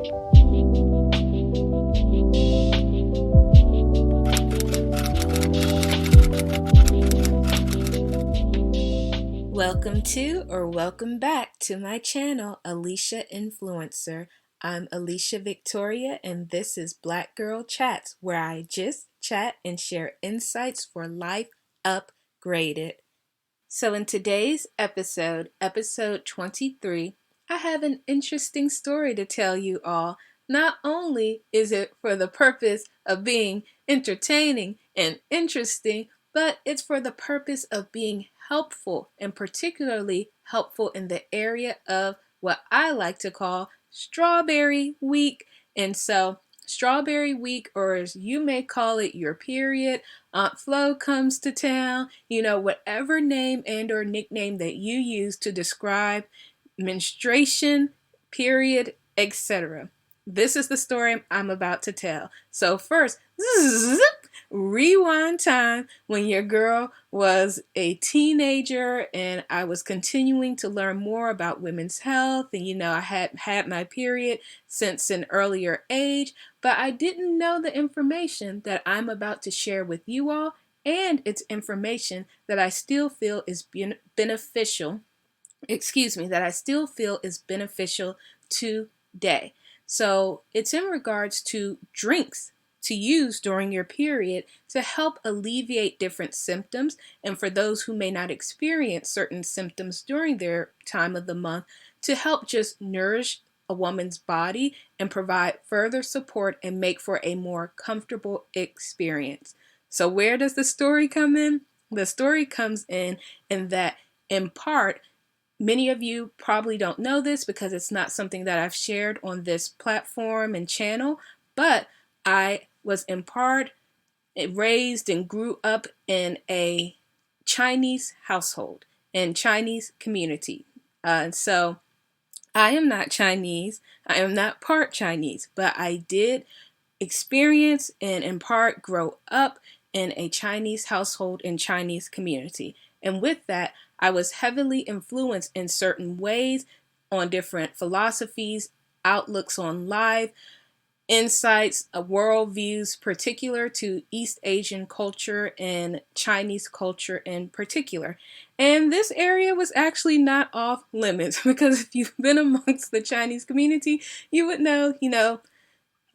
Welcome to or welcome back to my channel, Alicia Influencer. I'm Alicia Victoria and this is Black Girl Chats, where I just chat and share insights for life upgraded. So in today's episode, episode 23, I have an interesting story to tell you all. Not only is it for the purpose of being entertaining and interesting, but it's for the purpose of being helpful, and particularly helpful in the area of what I like to call Strawberry Week. And so Strawberry Week, or as you may call it, your period, Aunt Flo comes to town, whatever name and or nickname that you use to describe menstruation, period, etc. This is the story I'm about to tell. So first, rewind time when your girl was a teenager and I was continuing to learn more about women's health, and I had my period since an earlier age, but I didn't know the information that I'm about to share with you all, and it's information that I still feel is beneficial today. So it's in regards to drinks to use during your period to help alleviate different symptoms, and for those who may not experience certain symptoms during their time of the month, to help just nourish a woman's body and provide further support and make for a more comfortable experience. So where does the story come in? The story comes in that, in part, many of you probably don't know this because it's not something that I've shared on this platform and channel, but I was in part raised and grew up in a Chinese household and Chinese community. So I am not Chinese. I am not part Chinese, but I did experience and in part grow up in a Chinese household and Chinese community. And with that, I was heavily influenced in certain ways on different philosophies, outlooks on life, insights, worldviews particular to East Asian culture and Chinese culture in particular. And this area was actually not off limits because if you've been amongst the Chinese community, you would know,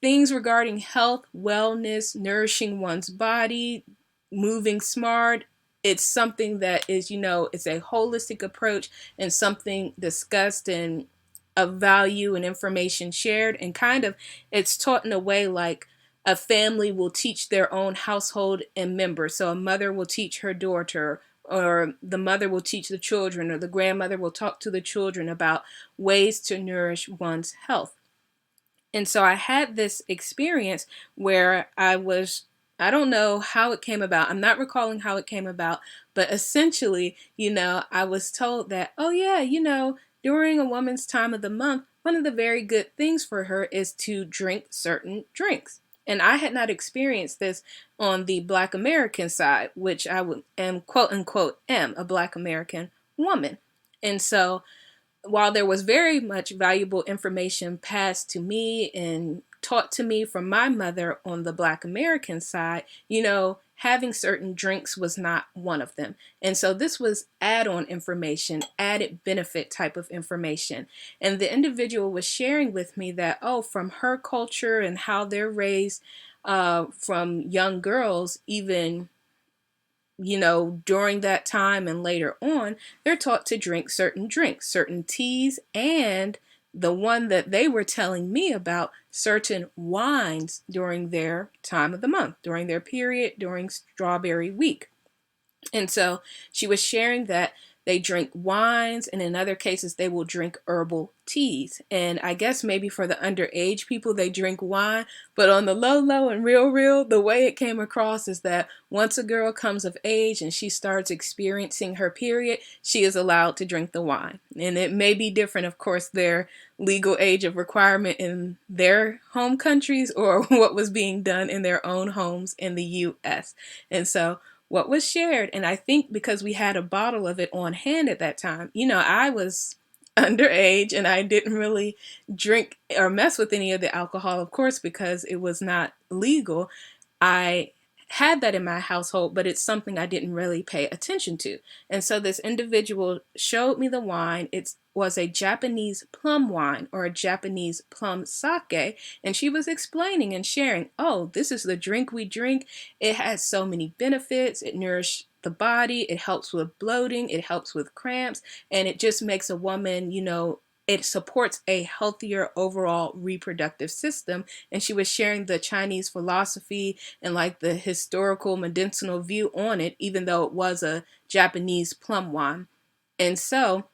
things regarding health, wellness, nourishing one's body, moving smart. It's something that is, it's a holistic approach and something discussed and of value and information shared, and kind of it's taught in a way like a family will teach their own household and members. So a mother will teach her daughter, or the mother will teach the children, or the grandmother will talk to the children about ways to nourish one's health. And so I had this experience where I don't know how it came about. I'm not recalling how it came about, but essentially, I was told that, oh yeah, during a woman's time of the month, one of the very good things for her is to drink certain drinks. And I had not experienced this on the Black American side, which am quote unquote am a Black American woman. And so while there was very much valuable information passed to me and taught to me from my mother on the Black American side, having certain drinks was not one of them. And so this was add-on information, added benefit type of information. And the individual was sharing with me that, from her culture and how they're raised from young girls, even during that time and later on, they're taught to drink certain drinks, certain teas, and the one that they were telling me about, certain wines during their time of the month, during their period, during Strawberry Week. And so she was sharing that they drink wines, and in other cases, they will drink herbal teas. And I guess maybe for the underage people, they drink wine. But on the low and real, the way it came across is that once a girl comes of age and she starts experiencing her period, she is allowed to drink the wine. And it may be different, of course, their legal age of requirement in their home countries or what was being done in their own homes in the U.S. And so what was shared, and I think because we had a bottle of it on hand at that time, I was underage and I didn't really drink or mess with any of the alcohol, of course, because it was not legal. I had that in my household, but it's something I didn't really pay attention to. And so this individual showed me the wine. It was a Japanese plum wine or a Japanese plum sake. And she was explaining and sharing, oh, this is the drink we drink. It has so many benefits. It nourishes the body. It helps with bloating. It helps with cramps. And it just makes a woman, it supports a healthier overall reproductive system. And she was sharing the Chinese philosophy and like the historical medicinal view on it, even though it was a Japanese plum wine. And so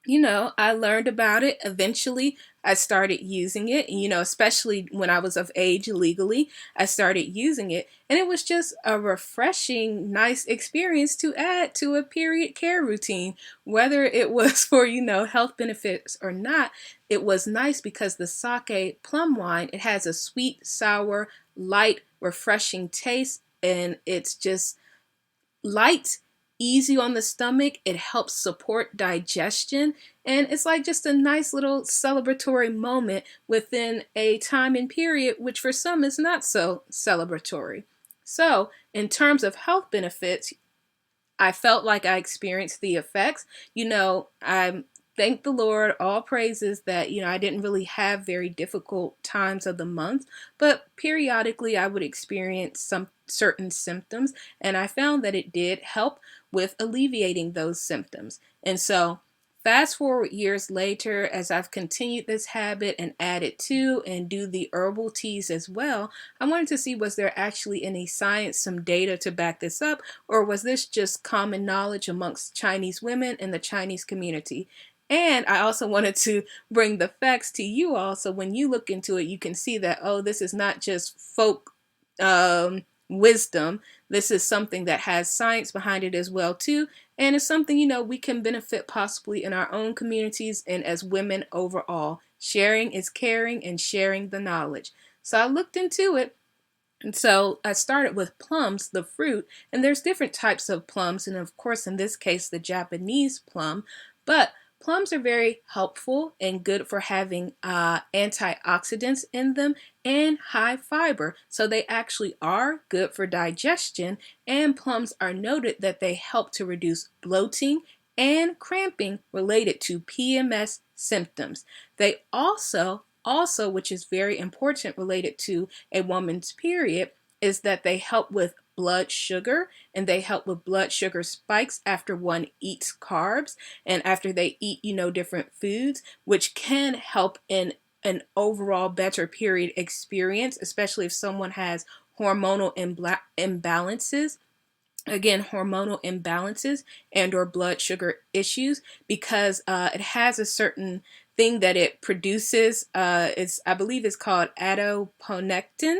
I learned about it. Eventually, I started using it, especially when I was of age legally, I started using it. And it was just a refreshing, nice experience to add to a period care routine, whether it was for, health benefits or not. It was nice because the sake plum wine, it has a sweet, sour, light, refreshing taste, and it's just light, easy on the stomach. It helps support digestion. And it's like just a nice little celebratory moment within a time and period, which for some is not so celebratory. So, in terms of health benefits, I felt like I experienced the effects. I thank the Lord, all praises that, I didn't really have very difficult times of the month, but periodically I would experience some certain symptoms, and I found that it did help with alleviating those symptoms. And so, fast forward years later, as I've continued this habit and added to and do the herbal teas as well, I wanted to see, was there actually any science, some data to back this up, or was this just common knowledge amongst Chinese women in the Chinese community? And I also wanted to bring the facts to you all, so when you look into it, you can see that, oh, this is not just folk wisdom. This is something that has science behind it as well too, and it's something we can benefit possibly in our own communities and as women overall. Sharing is caring, and sharing the knowledge. So I looked into it. And so I started with plums, the fruit, and there's different types of plums, and of course in this case the Japanese plum, but plums are very helpful and good for having antioxidants in them and high fiber. So they actually are good for digestion, and plums are noted that they help to reduce bloating and cramping related to PMS symptoms. They also, which is very important related to a woman's period, is that they help with blood sugar, and they help with blood sugar spikes after one eats carbs and after they eat, different foods, which can help in an overall better period experience, especially if someone has hormonal imbalances. Again, hormonal imbalances and or blood sugar issues, because it has a certain thing that it produces. I believe it's called adiponectin,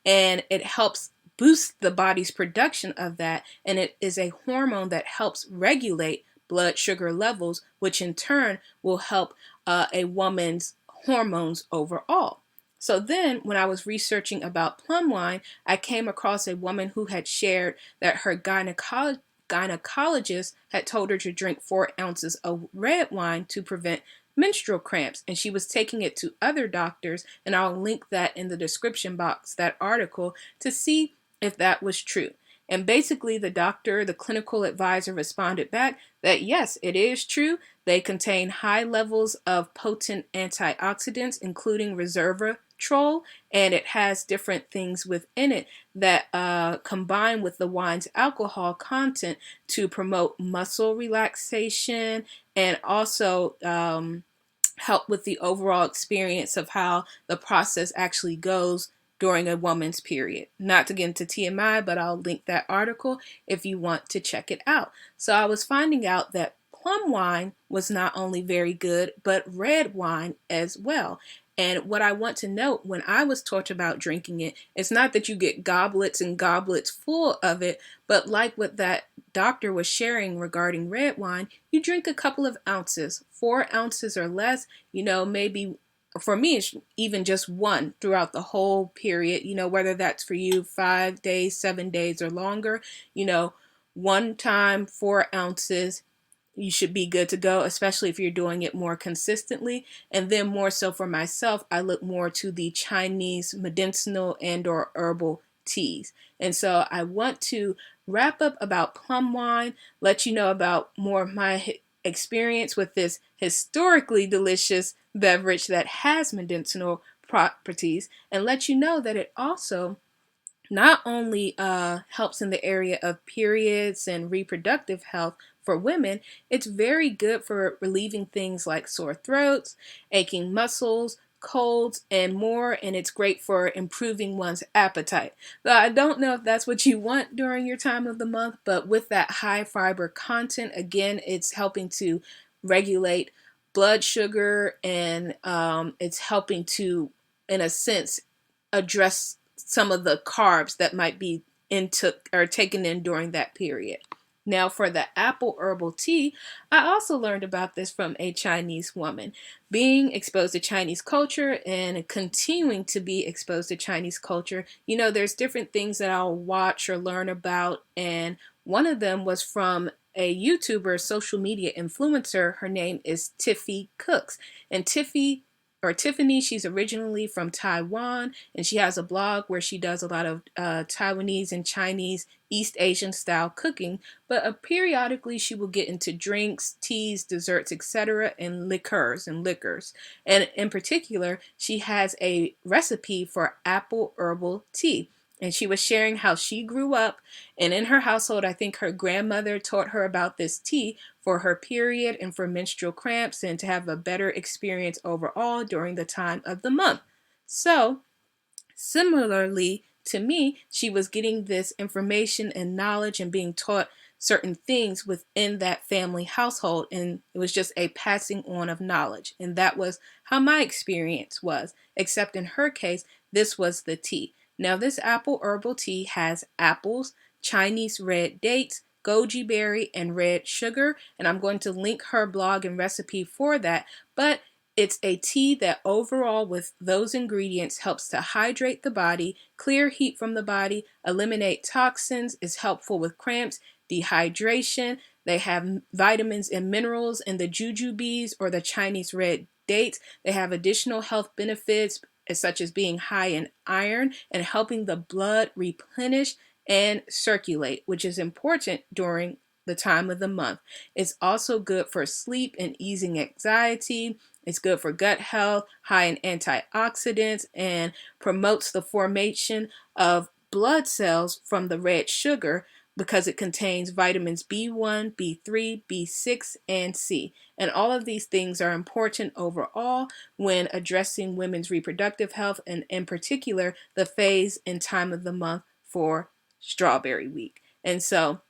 and it helps boost the body's production of that, and it is a hormone that helps regulate blood sugar levels, which in turn will help a woman's hormones overall. So then when I was researching about plum wine, I came across a woman who had shared that her gynecologist had told her to drink 4 ounces of red wine to prevent menstrual cramps, and she was taking it to other doctors, and I'll link that in the description box, that article, to see if that was true. And basically the clinical advisor responded back that yes, it is true. They contain high levels of potent antioxidants, including resveratrol, and it has different things within it that combine with the wine's alcohol content to promote muscle relaxation and also help with the overall experience of how the process actually goes during a woman's period. Not to get into TMI, but I'll link that article if you want to check it out. So I was finding out that plum wine was not only very good, but red wine as well. And what I want to note when I was taught about drinking it, it's not that you get goblets and goblets full of it, but like what that doctor was sharing regarding red wine, you drink a couple of ounces, 4 ounces or less, maybe for me, it's even just one throughout the whole period, whether that's for you 5 days, 7 days or longer, one time, 4 ounces, you should be good to go, especially if you're doing it more consistently. And then more so for myself, I look more to the Chinese medicinal and or herbal teas. And so I want to wrap up about plum wine, let you know about more of my experience with this historically delicious beverage that has medicinal properties, and let you know that it also not only helps in the area of periods and reproductive health for women, it's very good for relieving things like sore throats, aching muscles, colds, and more. And it's great for improving one's appetite. But I don't know if that's what you want during your time of the month, but with that high fiber content, again, it's helping to regulate blood sugar, and it's helping to, in a sense, address some of the carbs that might be into or taken in during that period. Now, for the apple herbal tea, I also learned about this from a Chinese woman. Being exposed to Chinese culture and continuing to be exposed to Chinese culture, there's different things that I'll watch or learn about, and one of them was from a YouTuber, social media influencer. Her name is Tiffy Cooks, and Tiffany, she's originally from Taiwan, and she has a blog where she does a lot of Taiwanese and Chinese East Asian style cooking, but periodically she will get into drinks, teas, desserts, etc., and liquors. And in particular, she has a recipe for apple herbal tea. And she was sharing how she grew up, and in her household, I think her grandmother taught her about this tea for her period and for menstrual cramps, and to have a better experience overall during the time of the month. So, similarly to me, she was getting this information and knowledge and being taught certain things within that family household, and it was just a passing on of knowledge. And that was how my experience was, except in her case, this was the tea. Now, this apple herbal tea has apples, Chinese red dates, goji berry, and red sugar, and I'm going to link her blog and recipe for that. But it's a tea that overall, with those ingredients, helps to hydrate the body, clear heat from the body, eliminate toxins, is helpful with cramps, dehydration. They have vitamins and minerals in the jujubes or the Chinese red dates. They have additional health benefits such as being high in iron and helping the blood replenish and circulate, which is important during the time of the month. It's also good for sleep and easing anxiety. It's good for gut health, high in antioxidants, and promotes the formation of blood cells from the red sugar because it contains vitamins B1, B3, B6, and C. And all of these things are important overall when addressing women's reproductive health, and in particular, the phase and time of the month for Strawberry Week. And so,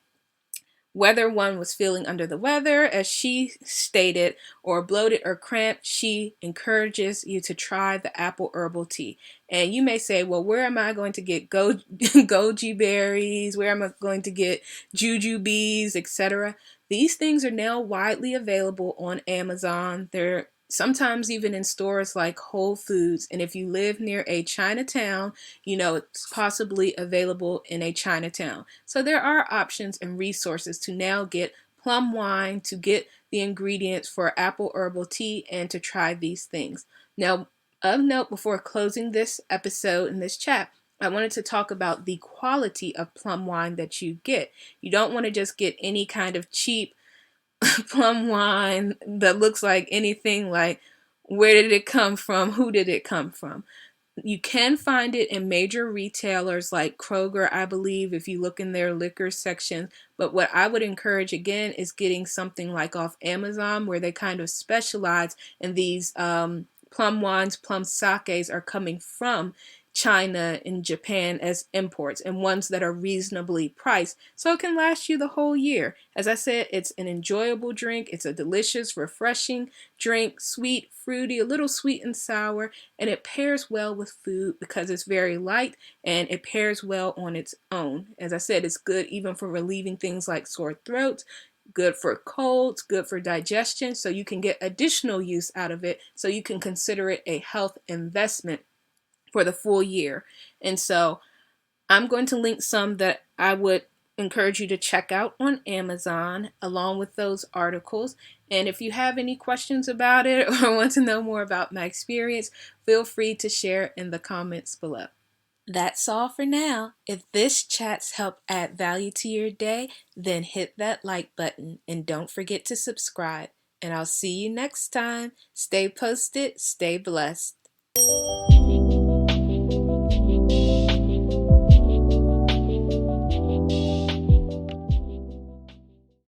whether one was feeling under the weather, as she stated, or bloated or cramped, she encourages you to try the apple herbal tea. And you may say, well, where am I going to get goji berries? Where am I going to get jujubes, etc.? These things are now widely available on Amazon. They're sometimes even in stores like Whole Foods. And if you live near a Chinatown, it's possibly available in a Chinatown. So there are options and resources to now get plum wine, to get the ingredients for apple herbal tea, and to try these things. Now, of note, before closing this episode and this chat, I wanted to talk about the quality of plum wine that you get. You don't want to just get any kind of cheap plum wine that looks like anything. Like, where did it come from? Who did it come from? You can find it in major retailers like Kroger, I believe, if you look in their liquor section. But what I would encourage again is getting something like off Amazon, where they kind of specialize in these plum wines. Plum sakes are coming from China and Japan as imports, and ones that are reasonably priced, so it can last you the whole year. As I said, it's an enjoyable drink. It's a delicious, refreshing drink, sweet, fruity, a little sweet and sour, and it pairs well with food because it's very light, and it pairs well on its own. As I said, it's good even for relieving things like sore throats, good for colds, good for digestion, so you can get additional use out of it, so you can consider it a health investment for the full year. And so I'm going to link some that I would encourage you to check out on Amazon along with those articles. And if you have any questions about it or want to know more about my experience, feel free to share in the comments below. That's all for now. If this chat's helped add value to your day, then hit that like button and don't forget to subscribe. And I'll see you next time. Stay posted, stay blessed.